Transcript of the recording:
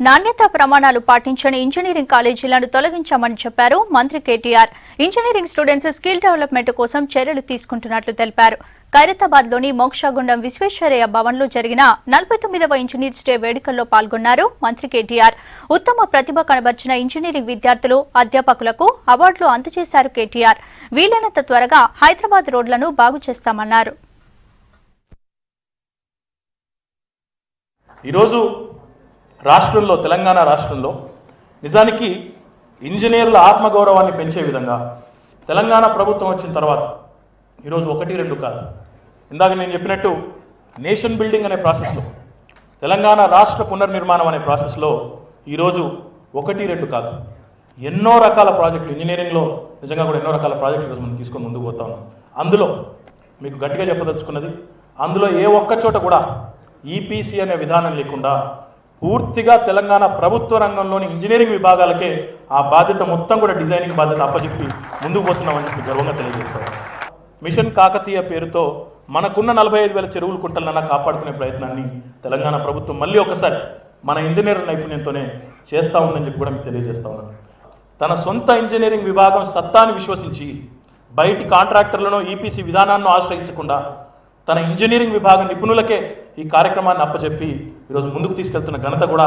నాణ్యతా ప్రమాణాలు పాటించని ఇంజనీరింగ్ కాలేజీలను తొలగించామని చెప్పారు మంత్రి KTR. Engineering students skill development కోసం చర్యలు తీసుకుంటున్నట్లు తెలిపారు. ఖైరతాబాద్లోని మోక్షగుండం విశ్వేశ్వరయ్య భవన్లో జరిగిన 49వ ఇంజనీర్స్ డే వేడుకల్లో పాల్గొన్నారు మంత్రి కేటీఆర్. ఉత్తమ ప్రతిభ కనబర్చిన ఇంజనీరింగ్ విద్యార్థులు, అధ్యాపకులకు అవార్డులు అందజేశారు కేటీఆర్. వీలైనంత త్వరగా హైదరాబాద్ రోడ్లను బాగు చేస్తామన్నారు. ఈరోజు రాష్ట్రంలో, తెలంగాణ రాష్ట్రంలో నిజానికి ఇంజనీర్ల ఆత్మగౌరవాన్ని పెంచే విధంగా తెలంగాణ ప్రభుత్వం వచ్చిన తర్వాత ఈరోజు 1-2 కాదు, ఇందాక నేను చెప్పినట్టు నేషన్ బిల్డింగ్ అనే ప్రాసెస్లో, తెలంగాణ రాష్ట్ర పునర్నిర్మాణం అనే ప్రాసెస్లో ఈరోజు 1-2 కాదు, ఎన్నో రకాల ప్రాజెక్టులు ఇంజనీరింగ్లో నిజంగా కూడా ఎన్నో రకాల ప్రాజెక్టులు ఈరోజు మనం తీసుకొని ముందుకు పోతా ఉన్నాం. అందులో మీకు గట్టిగా చెప్పదలుచుకున్నది, అందులో ఏ ఒక్క చోట కూడా ఈపీసీ అనే విధానం లేకుండా పూర్తిగా తెలంగాణ ప్రభుత్వ రంగంలోని ఇంజనీరింగ్ విభాగాలకే ఆ బాధ్యత మొత్తం కూడా డిజైనింగ్ బాధ్యత అప్పచెప్పి ముందుకు పోతున్నామని చెప్పి గర్వంగా తెలియజేస్తాం. మిషన్ కాకతీయ పేరుతో మనకున్న 45,000 చెరువులు కుంటలన్నా కాపాడుకునే ప్రయత్నాన్ని తెలంగాణ ప్రభుత్వం మళ్ళీ ఒకసారి మన ఇంజనీర్ నైపుణ్యంతోనే చేస్తూ ఉందని చెప్పి కూడా మీకు తెలియజేస్తా ఉన్నాను. తన సొంత ఇంజనీరింగ్ విభాగం సత్తాన్ని విశ్వసించి బయటి కాంట్రాక్టర్లను ఈపీసీ విధానాన్ని ఆశ్రయించకుండా తన ఇంజనీరింగ్ విభాగం నిపుణులకే ఈ కార్యక్రమాన్ని అప్పచెప్పి ఈరోజు ముందుకు తీసుకెళ్తున్న ఘనత కూడా